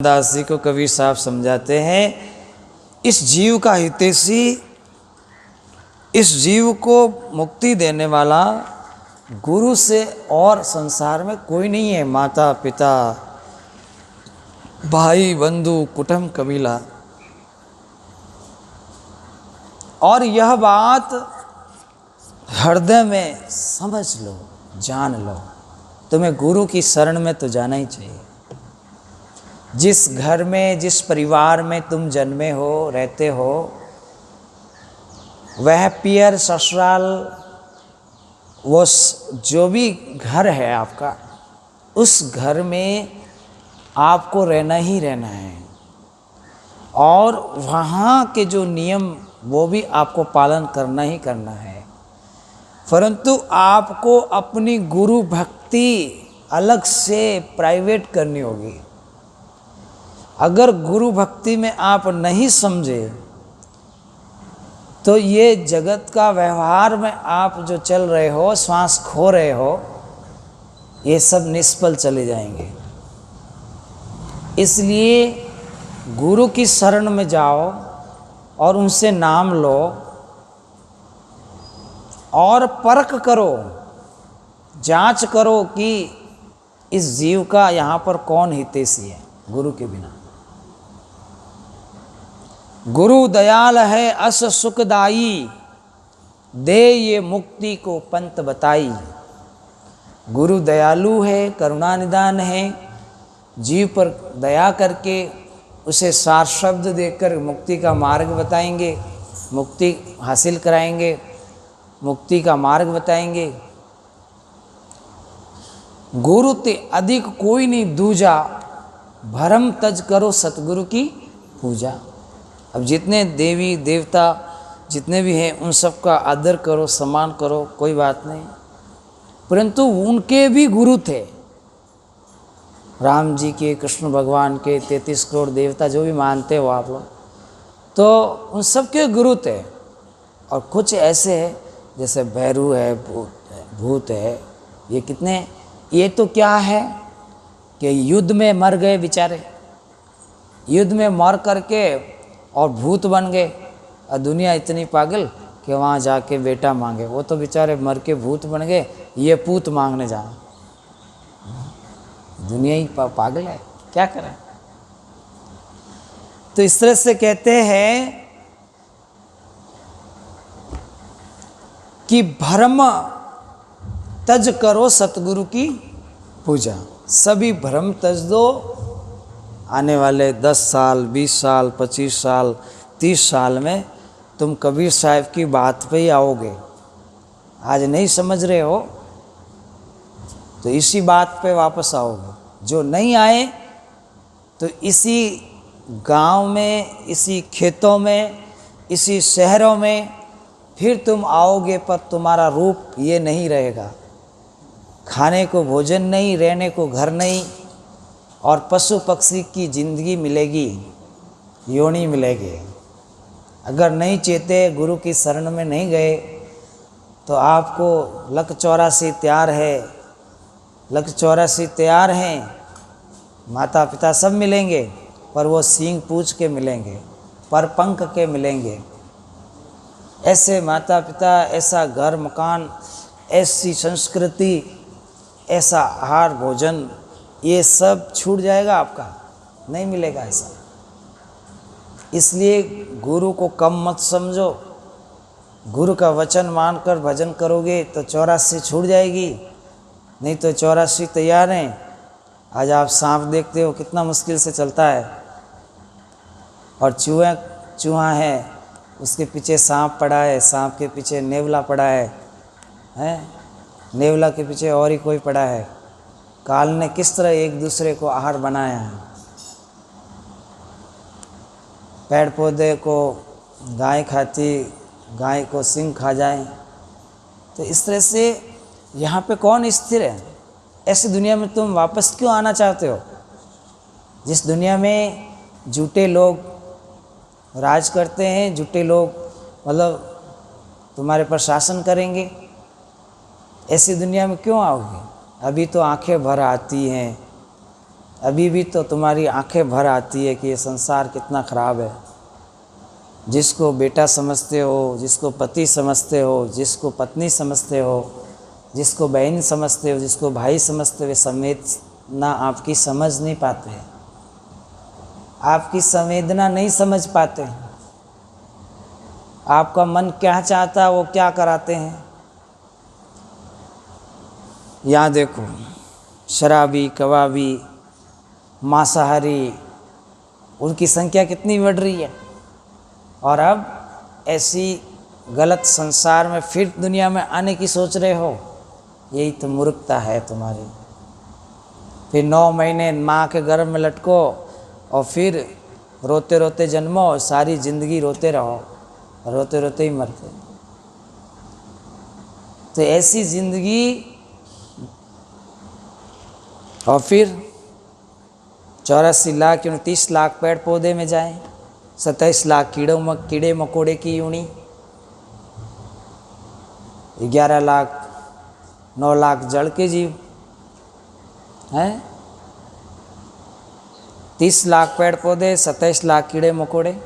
दास जी को कबीर साहब समझाते हैं, इस जीव का हितैषी, इस जीव को मुक्ति देने वाला गुरु से और संसार में कोई नहीं है। माता पिता, भाई बंधु, कुटुंब कबीला। और यह बात हृदय में समझ लो, जान लो, तुम्हें गुरु की शरण में तो जाना ही चाहिए। जिस घर में, जिस परिवार में तुम जन्मे हो, रहते हो, वह पियर, ससुराल, वो जो भी घर है आपका, उस घर में आपको रहना ही रहना है। और वहाँ के जो नियम वो भी आपको पालन करना ही करना है। परंतु आपको अपनी गुरु भक्ति अलग से प्राइवेट करनी होगी। अगर गुरु भक्ति में आप नहीं समझे तो ये जगत का व्यवहार में आप जो चल रहे हो, श्वास खो रहे हो, ये सब निष्फल चले जाएंगे। इसलिए गुरु की शरण में जाओ और उनसे नाम लो और परख करो, जांच करो कि इस जीव का यहाँ पर कौन हितैषी है गुरु के बिना। गुरु दयाल है अस सुखदाई, दे ये मुक्ति को पंथ बताई। गुरु दयालु है, करुणा निदान है, जीव पर दया करके उसे सार शब्द देकर मुक्ति का मार्ग बताएंगे, मुक्ति हासिल कराएंगे, मुक्ति का मार्ग बताएंगे। गुरु ते अधिक कोई नहीं दूजा, भरम तज करो सतगुरु की पूजा। अब जितने देवी देवता जितने भी हैं उन सब का आदर करो, सम्मान करो, कोई बात नहीं, परंतु उनके भी गुरु थे। राम जी के, कृष्ण भगवान के, 33 करोड़ देवता जो भी मानते हो आप लोग, तो उन सब के गुरु थे। और कुछ ऐसे हैं जैसे भैरू है, भूत है, ये कितने, ये तो क्या है कि युद्ध में मर गए बेचारे, युद्ध में मर करके और भूत बन गए। और दुनिया इतनी पागल कि वहाँ जाके बेटा मांगे, वो तो बेचारे मर के भूत बन गए, ये पूत मांगने जाए। दुनिया ही पागल है, क्या करें। तो इस तरह से कहते हैं कि भ्रम तज करो सतगुरु की पूजा। सभी भ्रम तज दो। आने वाले 10 साल, 20 साल, 25 साल, 30 साल में तुम कबीर साहब की बात पे ही आओगे। आज नहीं समझ रहे हो तो इसी बात पे वापस आओगे। जो नहीं आए तो इसी गांव में, इसी खेतों में, इसी शहरों में फिर तुम आओगे, पर तुम्हारा रूप ये नहीं रहेगा। खाने को भोजन नहीं, रहने को घर नहीं, और पशु पक्षी की जिंदगी मिलेगी, योनि मिलेगी। अगर नहीं चेते, गुरु की शरण में नहीं गए, तो आपको लक 84 तैयार है, लक 84 तैयार हैं। माता पिता सब मिलेंगे, पर वो सींग पूछ के मिलेंगे, पर पंख के मिलेंगे। ऐसे माता पिता, ऐसा घर मकान, ऐसी संस्कृति, ऐसा आहार भोजन, ये सब छूट जाएगा, आपका नहीं मिलेगा ऐसा। इसलिए गुरु को कम मत समझो। गुरु का वचन मानकर भजन करोगे तो 84 छूट जाएगी, नहीं तो 84 तैयार हैं। आज आप सांप देखते हो कितना मुश्किल से चलता है, और चूहा है, उसके पीछे सांप पड़ा है, सांप के पीछे नेवला पड़ा है, नेवला के पीछे और ही कोई पड़ा है। काल ने किस तरह एक दूसरे को आहार बनाया है। पेड़ पौधे को गाय खाती, गाय को सिंह खा जाए। तो इस तरह से यहाँ पे कौन स्थिर है? ऐसी दुनिया में तुम वापस क्यों आना चाहते हो, जिस दुनिया में झूठे लोग राज करते हैं, झूठे लोग मतलब तुम्हारे पर शासन करेंगे? ऐसी दुनिया में क्यों आओगे? अभी तो आंखें भर आती हैं, अभी भी तो तुम्हारी आंखें भर आती है कि ये संसार कितना ख़राब है। जिसको बेटा समझते हो, जिसको पति समझते हो, जिसको पत्नी समझते हो, जिसको बहन समझते हो, जिसको भाई समझते हो, वे संवेदना आपकी समझ नहीं पाते हैं, आपकी संवेदना नहीं समझ पाते हैं। आपका मन क्या चाहता है वो क्या कराते हैं। यहाँ देखो, शराबी, कबाबी, मांसाहारी, उनकी संख्या कितनी बढ़ रही है। और अब ऐसी गलत संसार में फिर दुनिया में आने की सोच रहे हो। यही तो मूर्खता है तुम्हारी। फिर 9 महीने माँ के गर्भ में लटको और फिर रोते रोते जन्मो और सारी ज़िंदगी रोते रहो, रोते रोते ही मरते। तो ऐसी ज़िंदगी, और फिर 84 लाख 29 लाख पेड़ पौधे में जाएं, 27 लाख कीड़े मकोड़े की यूनी, 11 लाख 9 लाख जड़ के जीव हैं, 30 लाख पेड़ पौधे, 27 लाख कीड़े मकोड़े,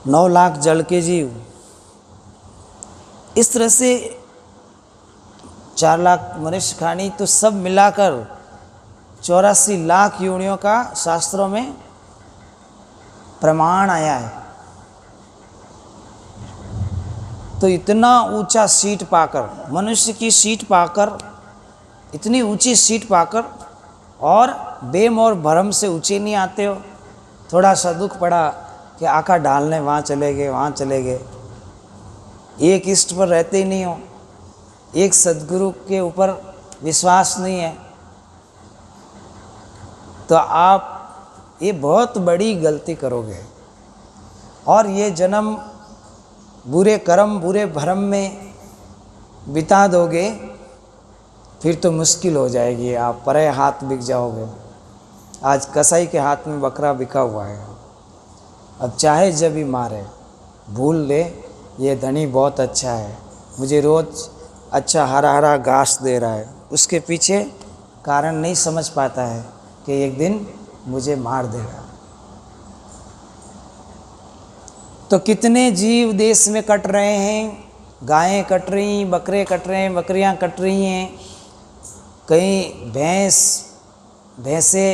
9 लाख जड़ के जीव। इस तरह से 4 लाख मनुष्य खानी, तो सब मिलाकर 84 लाख योनियों का शास्त्रों में प्रमाण आया है। तो इतना ऊंचा सीट पाकर, मनुष्य की सीट पाकर, इतनी ऊंची सीट पाकर, और बेम और भरम से ऊंचे नहीं आते हो। थोड़ा सा दुख पड़ा कि आका डालने वहाँ चले गए, वहाँ चले गए, एक इष्ट पर रहते ही नहीं हो, एक सद्गुरु के ऊपर विश्वास नहीं है, तो आप ये बहुत बड़ी गलती करोगे। और ये जन्म बुरे कर्म, बुरे भ्रम में बिता दोगे, फिर तो मुश्किल हो जाएगी, आप परे हाथ बिक जाओगे। आज कसाई के हाथ में बकरा बिका हुआ है, अब चाहे जब भी मारे, भूल ले ये धनी बहुत अच्छा है, मुझे रोज़ अच्छा हरा हरा घास दे रहा है, उसके पीछे कारण नहीं समझ पाता है कि एक दिन मुझे मार देगा। तो कितने जीव देश में कट रहे हैं, गायें कट रही, बकरे कट रहे हैं, बकरियां कट रही हैं, कहीं भैंसे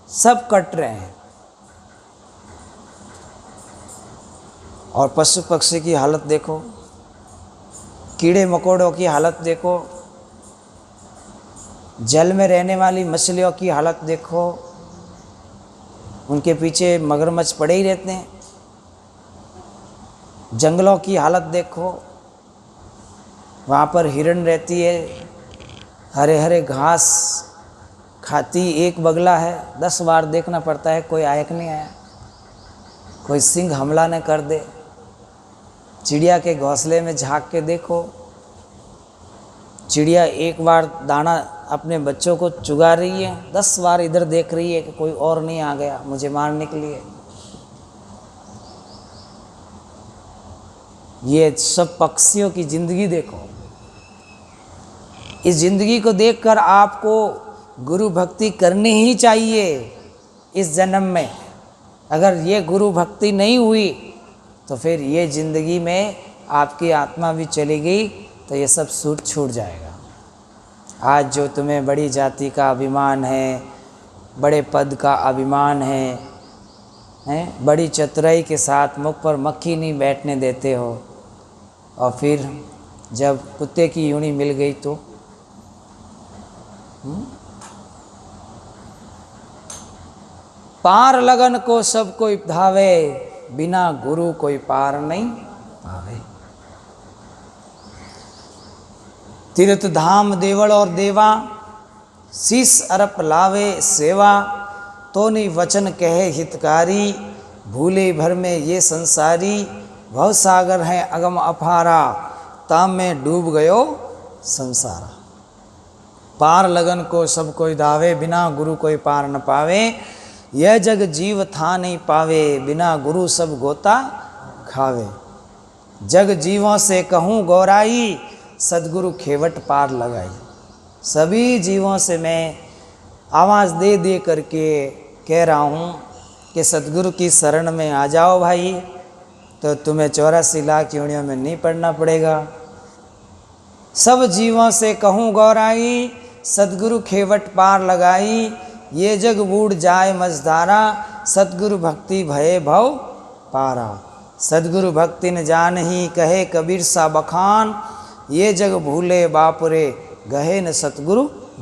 सब कट रहे हैं। और पशु पक्षी की हालत देखो, कीड़े मकोड़ों की हालत देखो, जल में रहने वाली मछलियों की हालत देखो, उनके पीछे मगरमच्छ पड़े ही रहते हैं। जंगलों की हालत देखो, वहाँ पर हिरण रहती है, हरे हरे घास खाती, एक बगला है, 10 बार देखना पड़ता है कोई आयक नहीं आया, कोई सिंह हमला न कर दे। चिड़िया के घोंसले में झांक के देखो, चिड़िया एक बार दाना अपने बच्चों को चुगा रही है, 10 बार इधर देख रही है कि कोई और नहीं आ गया मुझे मारने के लिए। ये सब पक्षियों की ज़िंदगी देखो। इस ज़िंदगी को देखकर आपको गुरु भक्ति करनी ही चाहिए इस जन्म में। अगर ये गुरु भक्ति नहीं हुई तो फिर ये ज़िंदगी में आपकी आत्मा भी चली गई तो ये सब छूट जाएगा। आज जो तुम्हें बड़ी जाति का अभिमान है, बड़े पद का अभिमान है, बड़ी चतुराई के साथ मुख पर मक्खी नहीं बैठने देते हो, और फिर जब कुत्ते की यूनी मिल गई तो पार लगन को सब कोई धावे, बिना गुरु कोई पार नहीं पावे। तीर्थ धाम देवल और देवा, शीस अरप लावे सेवा, तो नहीं वचन कहे हितकारी, भूले भर में ये संसारी, भव सागर है अगम अपारा, ताम में डूब गयो संसारा। पार लगन को सब कोई दावे, बिना गुरु कोई पार न पावे, यह जग जीव था नहीं पावे, बिना गुरु सब गोता खावे। जग जीवों से कहूँ गौराई, सदगुरु खेवट पार लगाई। सभी जीवों से मैं आवाज़ दे दे करके कह रहा हूँ कि सतगुरु की शरण में आ जाओ भाई, तो तुम्हें 84 लाख योनियों में नहीं पड़ना पड़ेगा। सब जीवों से कहूँ गौराई, सतगुरु खेवट पार लगाई, ये जग बूढ़ जाए मझधारा, सतगुरु भक्ति भये भव पारा। सतगुरु भक्ति न जान ही कहे कबीर सा बखान, ये जग भूले बापुरे गहे न सतगुरु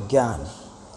ज्ञान।